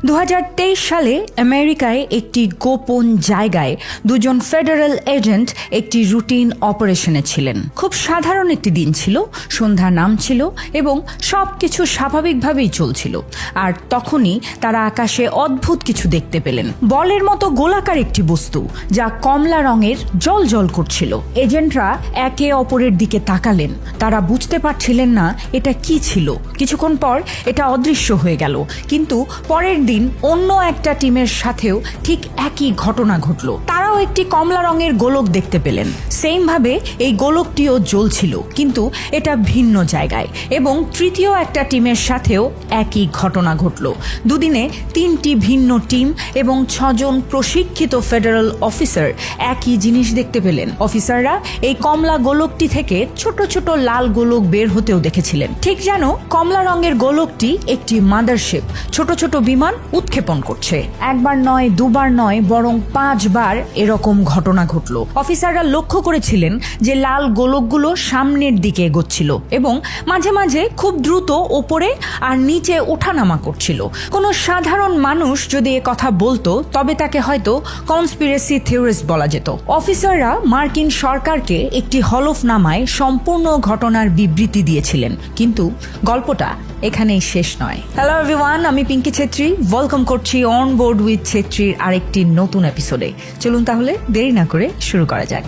2023 সালে আমেরিকায় একটি গোপন জায়গায় দুজন ফেডারেল এজেন্ট একটি রুটিন অপারেশনে ছিলেন। খুব সাধারণ একটি দিন ছিল, সন্ধ্যা নামছিল এবং সবকিছু স্বাভাবিকভাবেই চলছিল। আর তখনই তারা আকাশে অদ্ভুত কিছু দেখতে পেলেন। বলের মতো গোলাকার একটি বস্তু যা কমলা রঙের জ্বলজ্বল করছিল। এজেন্টরা একে অপরের দিকে তাকালেন। তারা বুঝতে পারছিলেন না এটা কি ছিল। কিছুক্ষণ পর এটা অদৃশ্য হয়ে গেল, কিন্তু পরের দিন অন্য একটা টিমের সাথেও ঠিক একই ঘটনা ঘটল। তারাও একটি কমলা রঙের গোলক দেখতে পেলেন। সেম ভাবে এই গোলকটিও জ্বলছিল, কিন্তু এটা ভিন্ন জায়গায়। এবং তৃতীয় একটা টিমের সাথেও একই ঘটনা ঘটল। দুদিনে 3টি ভিন্ন টিম এবং 6 জন প্রশিক্ষিত ফেডারেল অফিসার একই জিনিস দেখতে পেলেন। অফিসাররা এই কমলা গোলকটি থেকে ছোট ছোট লাল গোলক বের হতেও দেখেছিলেন, ঠিক যেন কমলা রঙের গোলকটি একটি মাদারশিপ ছোট ছোট বিমান উৎক্ষেপণ করছে। একবার নয়, দুবার নয়, বরং 5 বার এরকম ঘটনা ঘটল। অফিসাররা লক্ষ্য করেছিলেন যে লাল গোলকগুলো সামনের দিকে এগোচ্ছিল এবং মাঝে মাঝে খুব দ্রুত ওপরে আর নিচে ওঠানামা করছিল। কোনো সাধারণ মানুষ যদি এ কথা বলতো তবে তাকে হয়তো কনস্পিরেসি থিওরিস্ট বলা যেত। অফিসাররা মার্কিন সরকারকে একটি হলফনামায় সম্পূর্ণ ঘটনার বিবৃতি দিয়েছিলেন, কিন্তু গল্পটা এখানেই শেষ নয়। হ্যালো এভরিওয়ান, আমি পিঙ্কি ছেত্রী। ওয়েলকাম করছি অন বোর্ড উইথ ছেত্রীর আরেকটি নতুন এপিসোডে। চলুন তাহলে দেরি না করে শুরু করা যাক।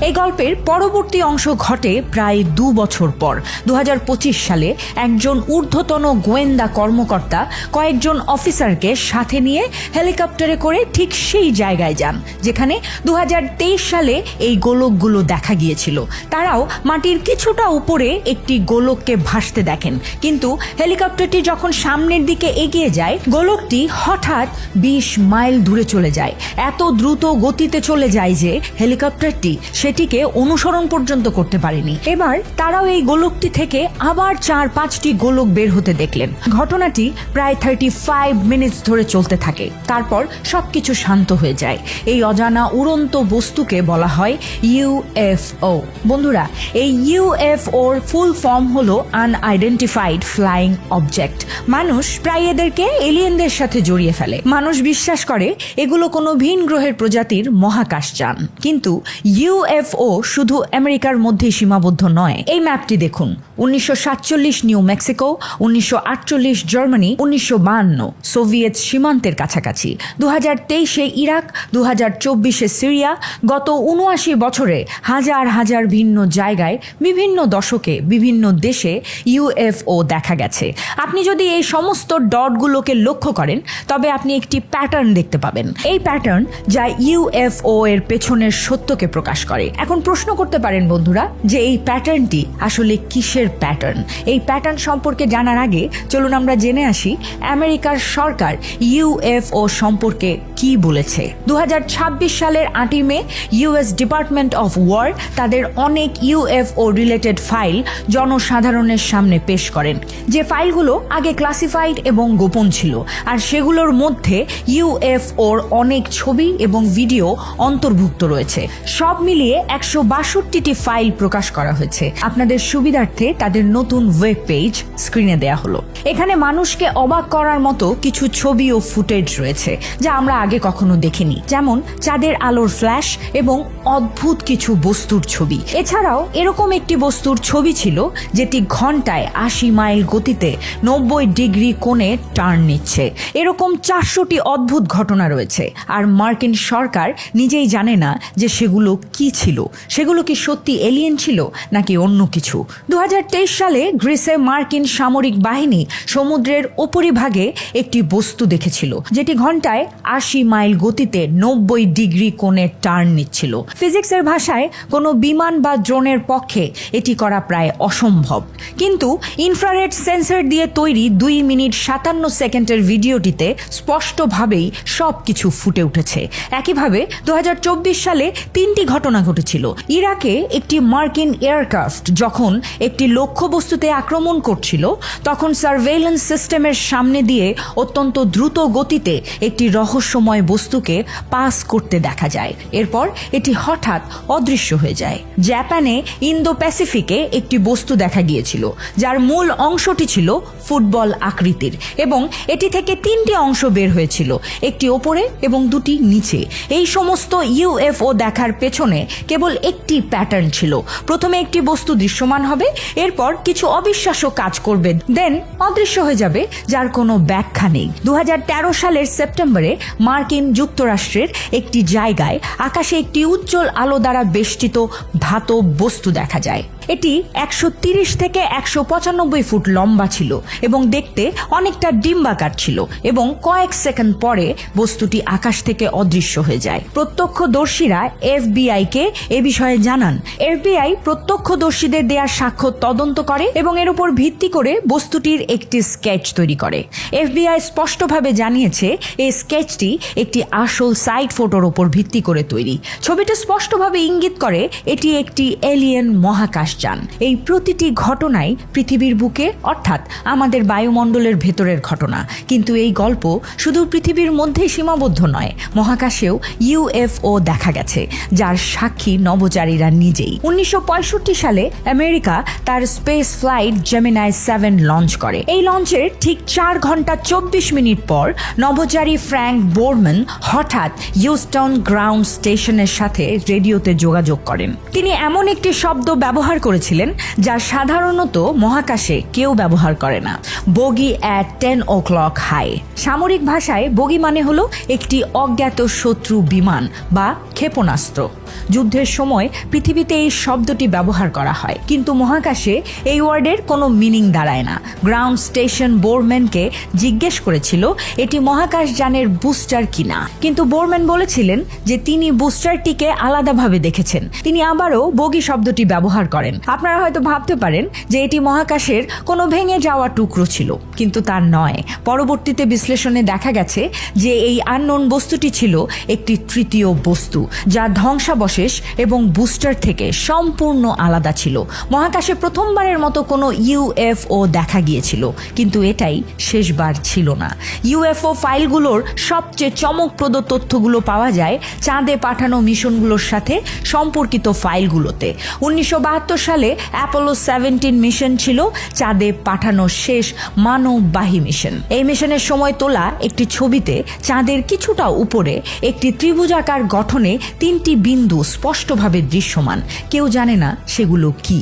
এই গল্পের পরবর্তী অংশ ঘটে প্রায় 2 বছর পর। 2025 সালে একজন ঊর্ধ্বতন গোয়েন্দা কর্মকর্তা কয়েকজন অফিসারকে সাথে নিয়ে হেলিকপ্টারে করে ঠিক সেই জায়গায় যান যেখানে 2023 সালে এই গোলকগুলো দেখা গিয়েছিল। তারাও মাটির কিছুটা উপরে একটি গোলককে ভাসতে দেখেন, কিন্তু হেলিকপ্টারটি যখন সামনের দিকে এগিয়ে যায় গোলকটি হঠাৎ 20 মাইল দূরে চলে যায়। এত দ্রুত গতিতে চলে যায় যে হেলিকপ্টারটি সেটিকে অনুসরণ পর্যন্ত করতে পারেনি। এবার তারাও এই গোলকটি থেকে আবার 4-5টি গোলক বের হতে দেখলেন। ঘটনাটি প্রায় 35 মিনিটস ধরে চলতে থাকে। তারপর সবকিছু শান্ত হয়ে যায়। এই অজানা উড়ন্ত বস্তুকে বলা হয় ইউএফও। বন্ধুরা, এই ইউএফওর ফুল ফর্ম হলো আনআইডেন্টিফাইড ফ্লাইং অবজেক্ট। মানুষ প্রায় এদেরকে এলিয়েনদের সাথে জড়িয়ে ফেলে। মানুষ বিশ্বাস করে এগুলো কোনো ভিন গ্রহের প্রজাতির মহাকাশযান, কিন্তু ইউএফও শুধু আমেরিকার মধ্যেই সীমাবদ্ধ নয়। এই ম্যাপটি দেখুন। 1947 নিউ মেক্সিকো, 1948 জার্মানি, 1952 সোভিয়েত সীমান্তের কাছাকাছি, 2023 ইরাক, 2024 সিরিয়া। গত 79 বছরে হাজার হাজার ভিন্ন জায়গায় বিভিন্ন দশকে বিভিন্ন দেশে ইউএফও দেখা গেছে। আপনি যদি এই সমস্ত ডটগুলোকে লক্ষ্য করেন তবে আপনি একটি প্যাটার্ন দেখতে পাবেন। এই প্যাটার্ন যা ইউএফও এর পেছনের সত্যকে প্রকাশ করে। এখন প্রশ্ন করতে পারেন বন্ধুরা যে এই প্যাটার্নটি আসলে কিসের প্যাটার্ন? এই প্যাটার্ন সম্পর্কে জানার আগে চলুন আমরা জেনে আসি আমেরিকার সরকার ইউএফও সম্পর্কে কি বলেছে। 2026 সালের 8 মে ইউএস ডিপার্টমেন্ট অফ ওয়ার তাদের অনেক ইউএফও রিলেটেড ফাইল জনসাধারণের সামনে পেশ করেন। যে ফাইলগুলো আগে ক্লাসিফাইড এবং গোপন ছিল, আর সেগুলোর মধ্যে ইউএফওর অনেক ছবি এবং ভিডিও অন্তর্ভুক্ত রয়েছে। সব মিলিয়ে 162টি ফাইল প্রকাশ করা হয়েছে। আপনাদের সুবিধার্থে তাদের নতুন ওয়েব পেজ স্ক্রিনে দেয়া হলো। এখানে মানুষকে অবাক করার মতো কিছু ছবি ও ফুটেজ রয়েছে যা আমরা আগে কখনো দেখিনি, যেমন চাঁদের আলোর ফ্ল্যাশ এবং অদ্ভুত কিছু বস্তুর ছবি। এছাড়াও এরকম একটি বস্তুর ছবি ছিল যেটি ঘন্টায় 80 মাইল গতিতে 90 ডিগ্রি কোণে টার্ন নিচ্ছে। এরকম 400টি অদ্ভুত ঘটনা রয়েছে, আর মার্কিন সরকার নিজেই জানে না যে সেগুলো কি ছিল। সেগুলো কি সত্যি এলিয়েন ছিল নাকি অন্য কিছু? 2023 সালে গ্রিসে মার্কিন সামরিক বাহিনী সমুদ্রের উপরিভাগে একটি বস্তু দেখেছিল যেটি ঘন্টায় 80 মাইল গতিতে 90 ডিগ্রি কোণে টার্ন নিচ্ছিল। ফিজিক্সের ভাষায় কোনো বিমান বা ড্রোনের পক্ষে এটি করা প্রায় অসম্ভব, কিন্তু ইনফ্রারেড সেন্সর দিয়ে তৈরি 2 মিনিট 57 সেকেন্ডের ভিডিওটিতে স্পষ্টভাবেই সবকিছু ফুটে উঠেছে। একইভাবে 2024 সালে 3টি ঘটনা ঘটেছিল। ইরাকে একটি মার্কিন এয়ারক্রাফট যখন একটি লক্ষ্যবস্তুতে আক্রমণ করছিল, তখন সার্ভেইলেন্স সিস্টেমের সামনে দিয়ে অত্যন্ত দ্রুত গতিতে একটি রহস্যময় বস্তুকে পাস করতে দেখা যায়। এরপর এটি হঠাৎ অদৃশ্য হয়ে যায়। জাপানে ইন্দো প্যাসিফিকে একটি বস্তু দেখা গিয়েছিল, যার মূল অংশটি ছিল ফুটবল আকৃতির এবং এটি থেকে 3টি অংশ বের হয়েছিল, একটি ওপরে এবং 2টি নিচে। এই সমস্ত ইউএফও দেখার পেছনে কেবল একটি প্যাটার্ন ছিল। প্রথমে একটি বস্তু দৃশ্যমান হবে, এরপর কিছু অবিশ্বাস্য কাজ করবে, দেন অদৃশ্য হয়ে যাবে, যার কোনো ব্যাখ্যা নেই। 2013 সালের সেপ্টেম্বরে মার্কিন যুক্তরাষ্ট্রের একটি জায়গায় আকাশে একটি উজ্জ্বল আলো দ্বারা বেষ্টিত ধাতব বস্তু দেখা যায়। এটি 130 থেকে 195 ফুট লম্বা ছিল এবং দেখতে অনেকটা ডিম্বাকার ছিল এবং কয়েক সেকেন্ড পরে বস্তুটি আকাশ থেকে অদৃশ্য হয়ে যায়। প্রত্যক্ষদর্শীরা এফবিআই কে এ বিষয়ে জানান। এফবিআই প্রত্যক্ষদর্শীদের দেয়া সাক্ষ্য তদন্ত করে এবং এর উপর ভিত্তি করে বস্তুটির একটি স্কেচ তৈরি করে। এফবিআই স্পষ্টভাবে জানিয়েছে এই স্কেচটি একটি আসল সাইট ফটোর উপর ভিত্তি করে তৈরি। ছবিটা স্পষ্টভাবে ইঙ্গিত করে এটি একটি এলিয়েন মহাকাশ যান। এই প্রতিটি ঘটনাই পৃথিবীর বুকে, অর্থাৎ আমাদের বায়ুমণ্ডলের ভেতরের ঘটনা। কিন্তু এই গল্প শুধু পৃথিবীর মধ্যেই সীমাবদ্ধ নয়, মহাকাশেও ইউএফও দেখা গেছে, যার সাক্ষী নভোচারীরা নিজেই। 1965 সালে আমেরিকা তার স্পেস ফ্লাইট জেমিনাই 7 লঞ্চ করে। এই লঞ্চের ঠিক 4 ঘন্টা 24 মিনিট পর নভোচারী ফ্র্যাঙ্ক বোরম্যান হঠাৎ হিউস্টন গ্রাউন্ড স্টেশনের সাথে রেডিওতে যোগাযোগ করেন। তিনি এমন একটি শব্দ ব্যবহার করেছিলেন যা সাধারণত মহাকাশে কেউ ব্যবহার করে না, বগি অ্যাট 10 o'clock হাই। সামরিক ভাষায় বগি মানে হলো একটি অজ্ঞাত শত্রু বিমান বা ক্ষেপণাস্ত্র। যুদ্ধের সময় পৃথিবীতে এই শব্দটি ব্যবহার করা হয়, কিন্তু মহাকাশে এই ওয়ার্ডের কোনো মিনিং দাঁড়ায় না। গ্রাউন্ড স্টেশন বোরম্যানকে জিজ্ঞেস করেছিল এটি মহাকাশযানের বুস্টার কিনা, কিন্তু বোরম্যান বলেছিলেন যে তিনি বুস্টারটিকে আলাদাভাবে দেখেছেন। তিনি আবারও বগি শব্দটি ব্যবহার করেন। আপনারা হয়তো ভাবতে পারেন যে এটি মহাকাশের কোনো ভেঙে যাওয়া টুকরো ছিল, কিন্তু তা নয়। পরবর্তীতে বিশ্লেষণে দেখা গেছে যে এই আননোন বস্তুটি ছিল একটি তৃতীয় বস্তু, যা ধ্বংসাবশেষ এবং বুস্টার থেকে সম্পূর্ণ আলাদা ছিল। মহাকাশে প্রথমবারের মতো কোনো ইউএফও দেখা গিয়েছিল, কিন্তু এটাই শেষবার ছিল না। ইউএফও ফাইলগুলোর সবচেয়ে চমকপ্রদ তথ্যগুলো পাওয়া যায় চাঁদে পাঠানো মিশনগুলোর সাথে সম্পর্কিত ফাইলগুলোতে। 1972 সালে অ্যাপোলো 17 মিশন ছিল চাঁদে পাঠানো শেষ মানববাহী মিশন। এই মিশনের সময় তোলা একটি ছবিতে চাঁদের কিছুটা উপরে একটি ত্রিভুজাকার গঠনে 3টি বিন্দু স্পষ্টভাবে দৃশ্যমান। কেউ জানে না সেগুলো কি।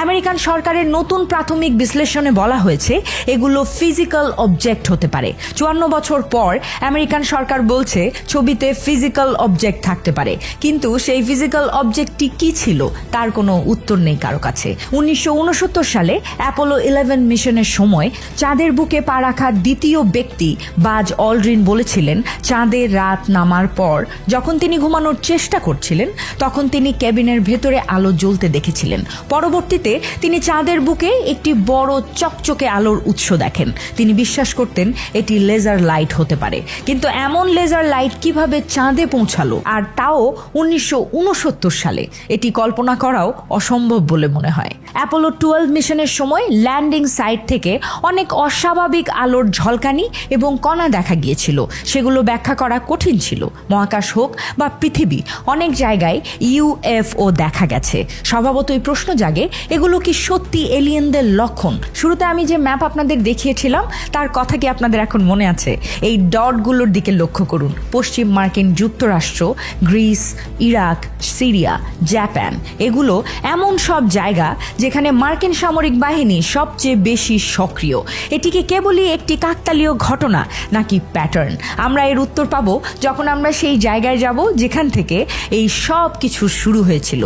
আমেরিকান সরকারের নতুন প্রাথমিক বিশ্লেষণে বলা হয়েছে এগুলো ফিজিক্যাল অবজেক্ট হতে পারে। 54 বছর পর আমেরিকান সরকার বলছে ছবিতে ফিজিক্যাল অবজেক্ট থাকতে পারে, কিন্তু সেই ফিজিক্যাল অবজেক্টটি কি ছিল তার কোনো উত্তর নেই কারো কাছে। 1969 সালে অ্যাপোলো 11 মিশনের সময় চাঁদের বুকে পা রাখা দ্বিতীয় ব্যক্তি বাজ অলড্রিন বলেছিলেন চাঁদের রাত নামার পর যখন তিনি ঘুমানোর চেষ্টা করছিলেন তখন তিনি কেবিনের ভেতরে আলো জ্বলতে দেখেছিলেন। পরবর্তীতে তিনি চাঁদের বুকে একটি বড় চকচকে আলোর উৎস দেখেন। তিনি বিশ্বাস করতেন এটি লেজার লাইট হতে পারে, কিন্তু এমন লেজার লাইট কিভাবে চাঁদে পৌঁছালো, আর তাও 1969 সালে, এটি কল্পনা করাও অসম্ভব বলে মনে হয়। অ্যাপোলো 12 মিশনের সময় ল্যান্ডিং সাইট থেকে অনেক অস্বাভাবিক আলোর ঝলকানি এবং কণা দেখা গিয়েছিল। সেগুলো ব্যাখ্যা করা কঠিন ছিল। মহাকাশ হোক বা পৃথিবী, অনেক জায়গায় ইউএফও দেখা গেছে। স্বভাবতই প্রশ্ন জাগে এগুলো কি সত্যি এলিয়েনদের লক্ষণ? শুরুতে আমি যে ম্যাপ আপনাদের দেখিয়েছিলাম তার কথা কি আপনাদের এখন মনে আছে? এই ডটগুলোর দিকে লক্ষ্য করুন। পশ্চিম মার্কিন যুক্তরাষ্ট্র, গ্রিস, ইরাক, সিরিয়া, জাপান, এগুলো এমন সব জায়গা যেখানে মার্কিন সামরিক বাহিনী সবচেয়ে বেশি সক্রিয়। এটিকে কেবলই একটি কাকতালীয় ঘটনা নাকি প্যাটার্ন? আমরা এর উত্তর পাবো যখন আমরা সেই জায়গায় যাব যেখান থেকে এই সব কিছু শুরু হয়েছিল।